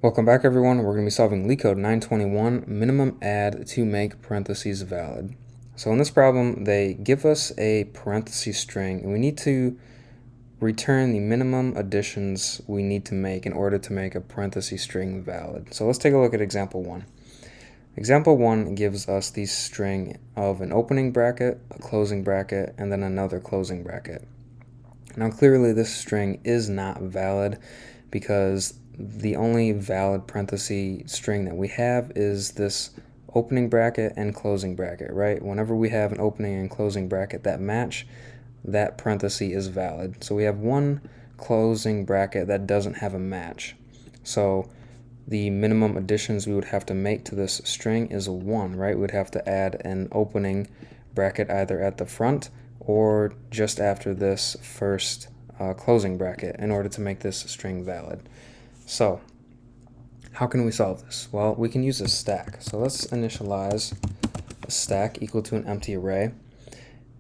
Welcome back, everyone. We're going to be solving LeetCode 921, minimum add to make parentheses valid. So in this problem, they give us a parentheses string, and we need to return the minimum additions we need to make in order to make a parentheses string valid. So let's take a look at example 1. Example 1 gives us the string of an opening bracket, a closing bracket, and then another closing bracket. Now clearly this string is not valid because the only valid parenthesis string that we have is this opening bracket and closing bracket, right? Whenever we have an opening and closing bracket that match, that parenthesis is valid. So we have one closing bracket that doesn't have a match. So the minimum additions we would have to make to this string is 1, right? We'd have to add an opening bracket either at the front or just after this first closing bracket in order to make this string valid. So how can we solve this? Well, we can use a stack. So let's initialize a stack equal to an empty array.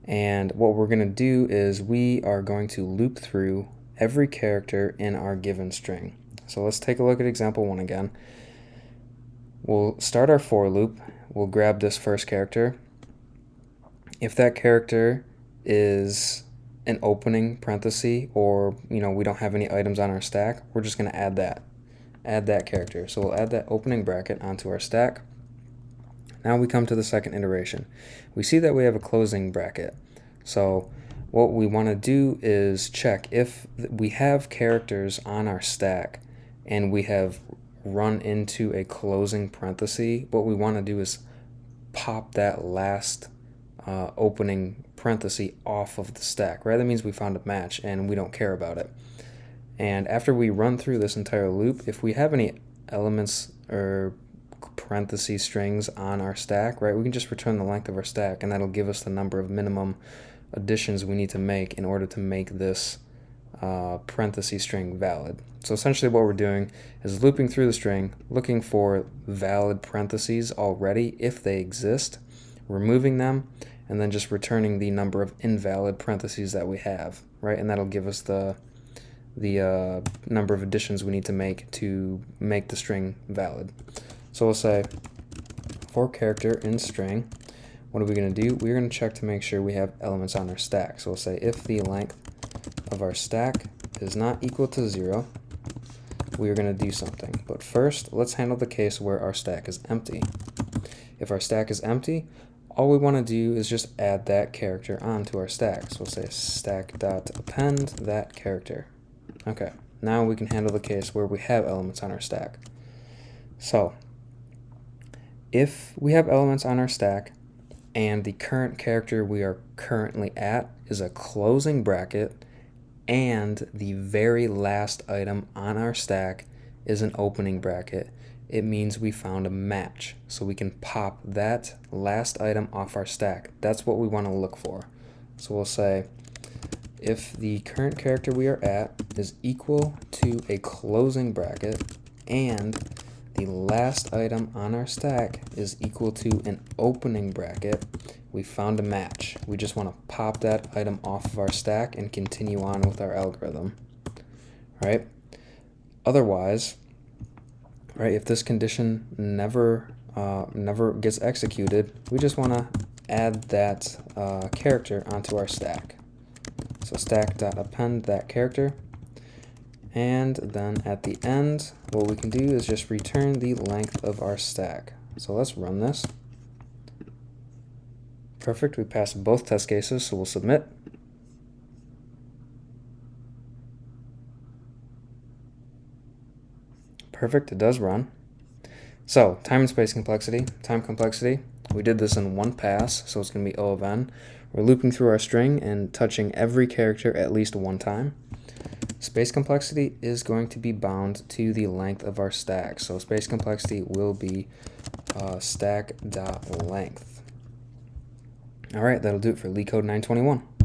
And what we're going to do is we are going to loop through every character in our given string. So let's take a look at example 1 again. We'll start our for loop. We'll grab this first character. If that character is an opening parenthesis, or we don't have any items on our stack, we're just going to add that character. So we'll add that opening bracket onto our stack. Now we come to the second iteration. We see that we have a closing bracket. So what we want to do is check if we have characters on our stack and we have run into a closing parenthesis. What we want to do is pop that last opening parenthesis off of the stack, right? That means we found a match and we don't care about it. And after we run through this entire loop, if we have any elements or parenthesis strings on our stack, right, we can just return the length of our stack, and that'll give us the number of minimum additions we need to make in order to make this parenthesis string valid. So essentially what we're doing is looping through the string, looking for valid parentheses already if they exist, removing them, and then just returning the number of invalid parentheses that we have, right? And that'll give us the number of additions we need to make the string valid. So we'll say for character in string, what are we going to do? We're going to check to make sure we have elements on our stack. So we'll say if the length of our stack is not equal to 0, we are going to do something. But first, let's handle the case where our stack is empty. If our stack is empty, all we want to do is just add that character onto our stack. So we'll say stack.append that character. Okay, now we can handle the case where we have elements on our stack. So if we have elements on our stack and the current character we are currently at is a closing bracket and the very last item on our stack is an opening bracket, it means we found a match. So we can pop that last item off our stack. That's what we want to look for. So we'll say if the current character we are at is equal to a closing bracket and the last item on our stack is equal to an opening bracket, we found a match. We just want to pop that item off of our stack and continue on with our algorithm, right? Otherwise, right, if this condition never gets executed, we just want to add that character onto our stack. So stack.append that character, and then at the end, what we can do is just return the length of our stack. So let's run this. Perfect, we passed both test cases, so we'll submit. Perfect, it does run. So time and space complexity. Time complexity, we did this in one pass, so it's going to be O of n. We're looping through our string and touching every character at least one time. Space complexity is going to be bound to the length of our stack. So space complexity will be stack.length. All right, that'll do it for LeetCode 921.